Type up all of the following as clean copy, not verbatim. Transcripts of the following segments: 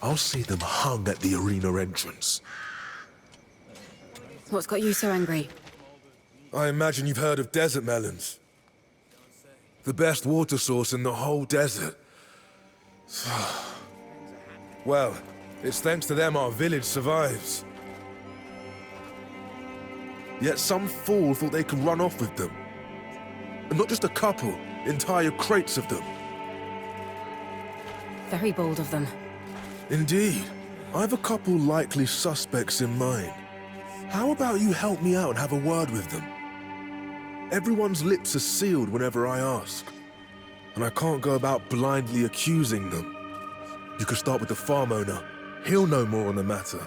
I'll see them hung at the arena entrance. What's got you so angry? I imagine you've heard of desert melons. The best water source in the whole desert. Well, it's thanks to them our village survives. Yet some fool thought they could run off with them. And not just a couple, entire crates of them. Very bold of them. Indeed. I've a couple likely suspects in mind. How about you help me out and have a word with them? Everyone's lips are sealed whenever I ask. And I can't go about blindly accusing them. You could start with the farm owner. He'll know more on the matter.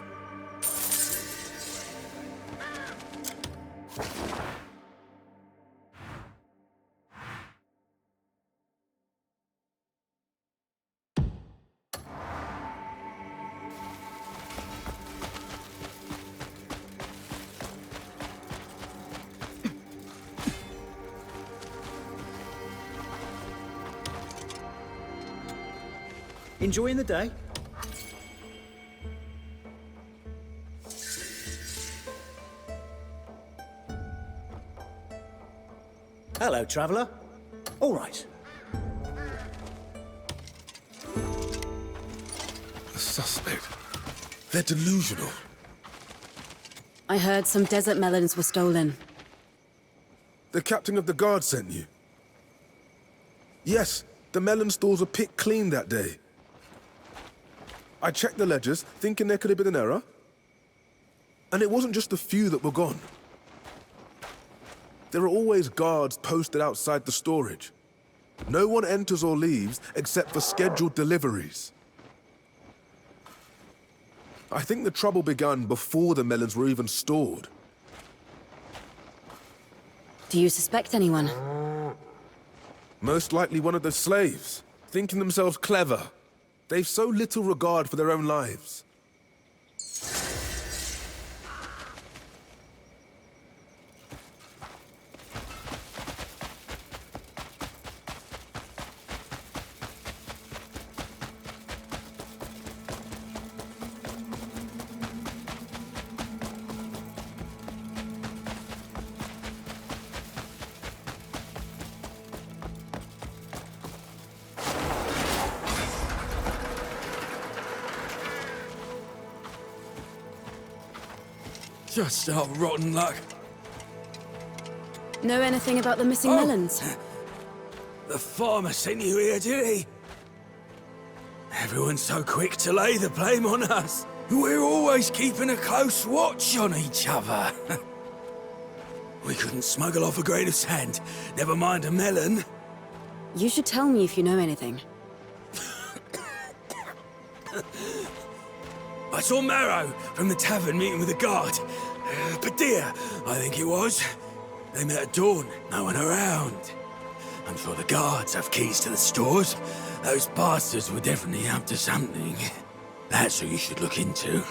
Enjoying the day? Hello, traveller. All right. A suspect. They're delusional. I heard some desert melons were stolen. The captain of the guard sent you? Yes, the melon stores were picked clean that day. I checked the ledgers, thinking there could have been an error. And it wasn't just the few that were gone. There are always guards posted outside the storage. No one enters or leaves except for scheduled deliveries. I think the trouble began before the melons were even stored. Do you suspect anyone? Most likely one of the slaves, thinking themselves clever. They've so little regard for their own lives. Just our rotten luck. Know anything about the missing melons? The farmer sent you here, did he? Everyone's so quick to lay the blame on us. We're always keeping a close watch on each other. We couldn't smuggle off a grain of sand, never mind a melon. You should tell me if you know anything. I saw Marrow from the tavern meeting with a guard. Padilla, I think it was. They met at dawn, no one around. I'm sure the guards have keys to the stores. Those bastards were definitely up to something. That's who you should look into.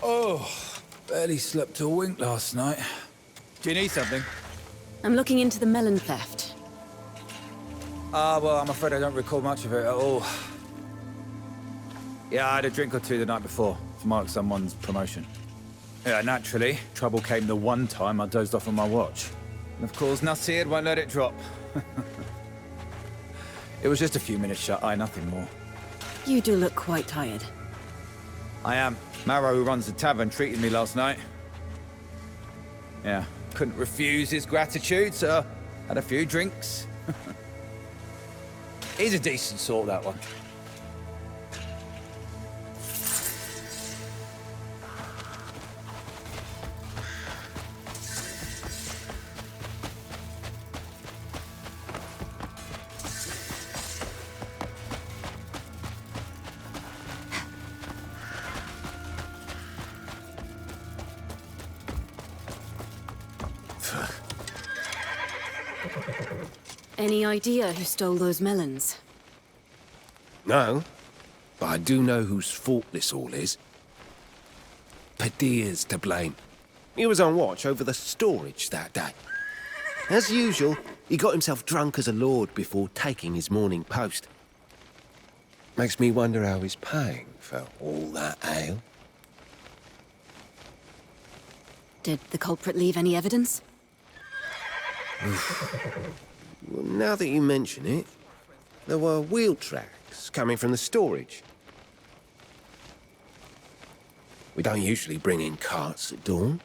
Oh, barely slept a wink last night. Do you need something? I'm looking into the melon theft. Well, I'm afraid I don't recall much of it at all. Yeah, I had a drink or two the night before to mark someone's promotion. Yeah, naturally, trouble came the one time I dozed off on my watch. And of course, Nasir won't let it drop. It was just a few minutes shut-eye, nothing more. You do look quite tired. I am. Marrow, who runs the tavern, treated me last night. Yeah, couldn't refuse his gratitude, so had a few drinks. He's a decent sort, that one. Any idea who stole those melons? No, but I do know whose fault this all is. Padilla's to blame. He was on watch over the storage that day. As usual, he got himself drunk as a lord before taking his morning post. Makes me wonder how he's paying for all that ale. Did the culprit leave any evidence? Well, now that you mention it, there were wheel tracks coming from the storage. We don't usually bring in carts at dawn.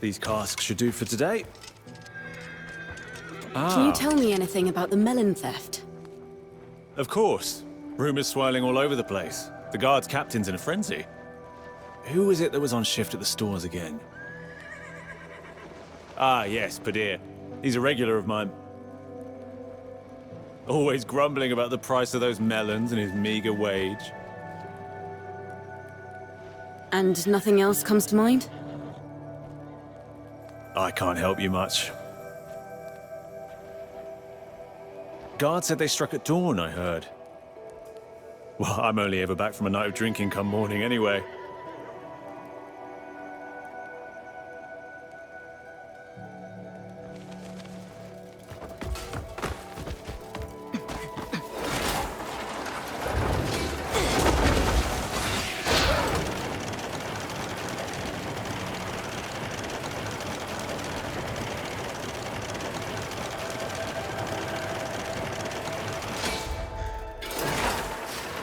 These casks should do for today. Can you tell me anything about the melon theft? Of course. Rumors swirling all over the place. The guard's captain's in a frenzy. Who was it that was on shift at the stores again? Ah, yes, Padilla. He's a regular of mine. Always grumbling about the price of those melons and his meager wage. And nothing else comes to mind? I can't help you much. Guard said they struck at dawn, I heard. Well, I'm only ever back from a night of drinking come morning anyway.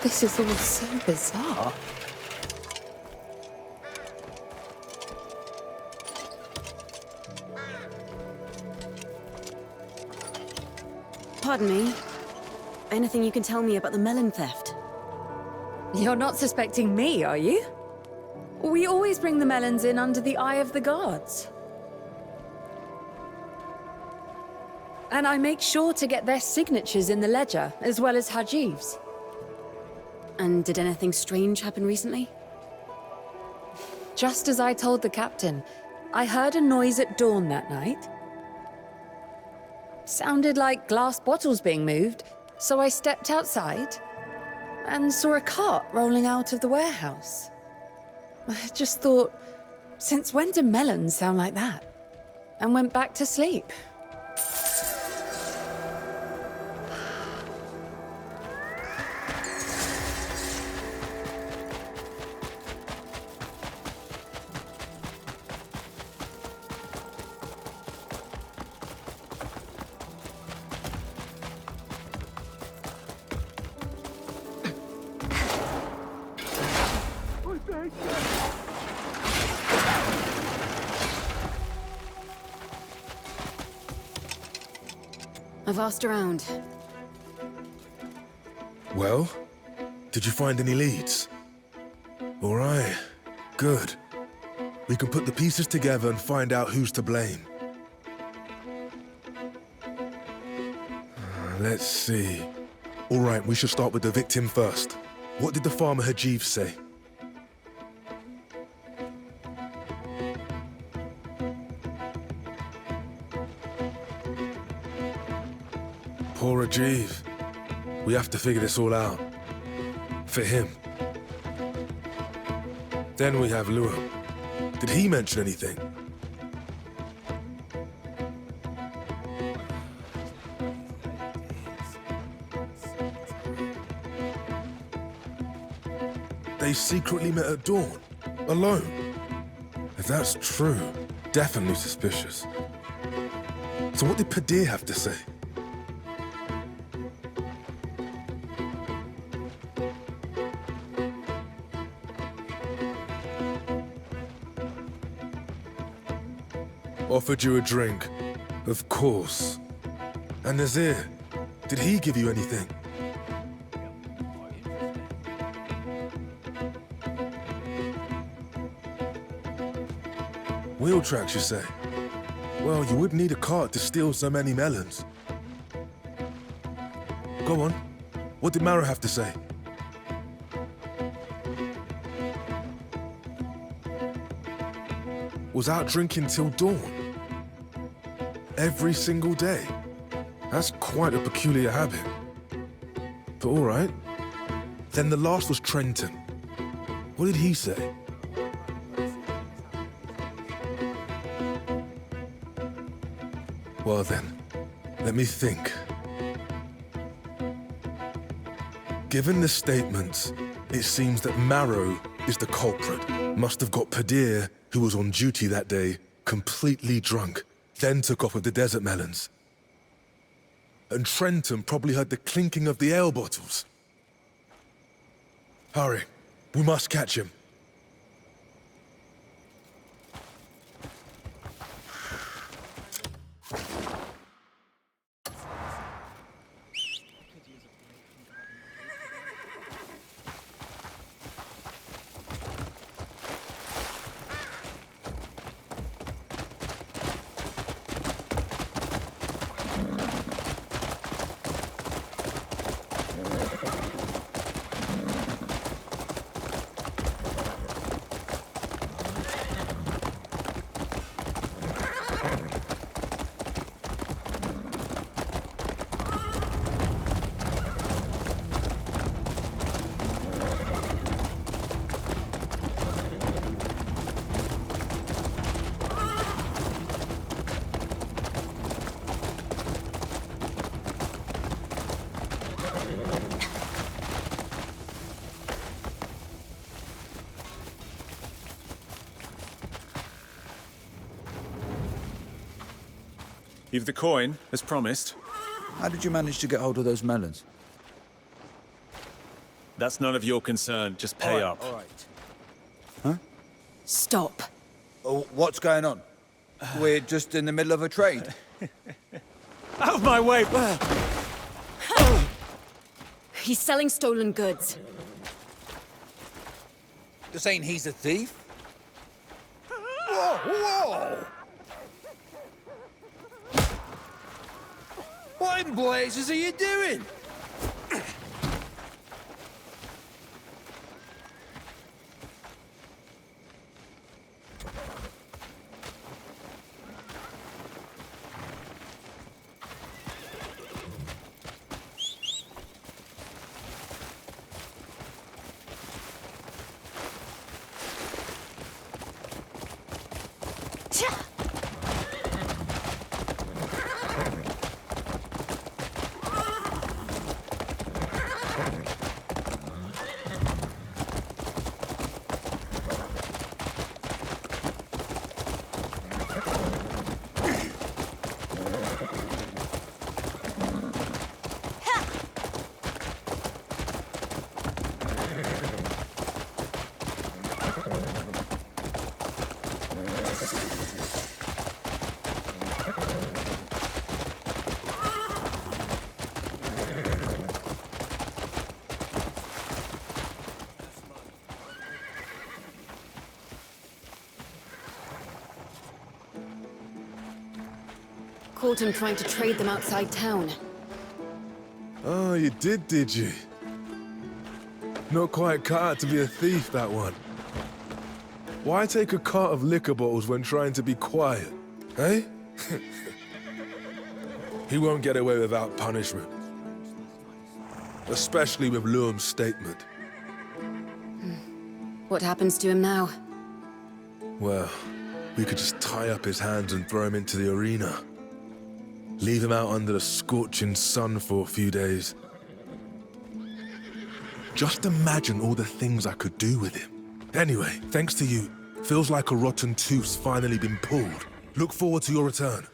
This is all so bizarre. Pardon me. Anything you can tell me about the melon theft? You're not suspecting me, are you? We always bring the melons in under the eye of the guards. And I make sure to get their signatures in the ledger, as well as Hajiv's. And did anything strange happen recently? Just as I told the captain, I heard a noise at dawn that night. Sounded like glass bottles being moved, so I stepped outside and saw a cart rolling out of the warehouse. I just thought, since when do melons sound like that? And went back to sleep. I've asked around. Well, did you find any leads? All right, good. We can put the pieces together and find out who's to blame. Let's see. All right, we should start with the victim first. What did the farmer Hajiv say? Poor Rajiv. We have to figure this all out. For him. Then we have Lua. Did he mention anything? They secretly met at dawn, alone. If that's true, definitely suspicious. So what did Padir have to say? Offered you a drink, of course. And Nazir, did he give you anything? Wheel tracks, you say? Well, you would need a cart to steal so many melons. Go on. What did Mara have to say? Was out drinking till dawn? Every single day? That's quite a peculiar habit. But all right. Then the last was Trenton. What did he say? Well then, let me think. Given the statements, it seems that Marrow is the culprit. Must have got Padir, who was on duty that day, completely drunk, then took off with the desert melons. And Trenton probably heard the clinking of the ale bottles. Hurry, we must catch him. You've the coin, as promised. How did you manage to get hold of those melons? That's none of your concern. Just pay up. All right. Huh? Stop. Oh, what's going on? We're just in the middle of a trade. Out of my way! He's selling stolen goods. You're saying he's a thief? Whoa, whoa! What in blazes are you doing? Caught him trying to trade them outside town. Oh, you did you? Not quite cut out to be a thief, that one. Why take a cart of liquor bottles when trying to be quiet, eh? He won't get away without punishment. Especially with Luum's statement. What happens to him now? Well, we could just tie up his hands and throw him into the arena. Leave him out under the scorching sun for a few days. Just imagine all the things I could do with him. Anyway, thanks to you, feels like a rotten tooth's finally been pulled. Look forward to your return.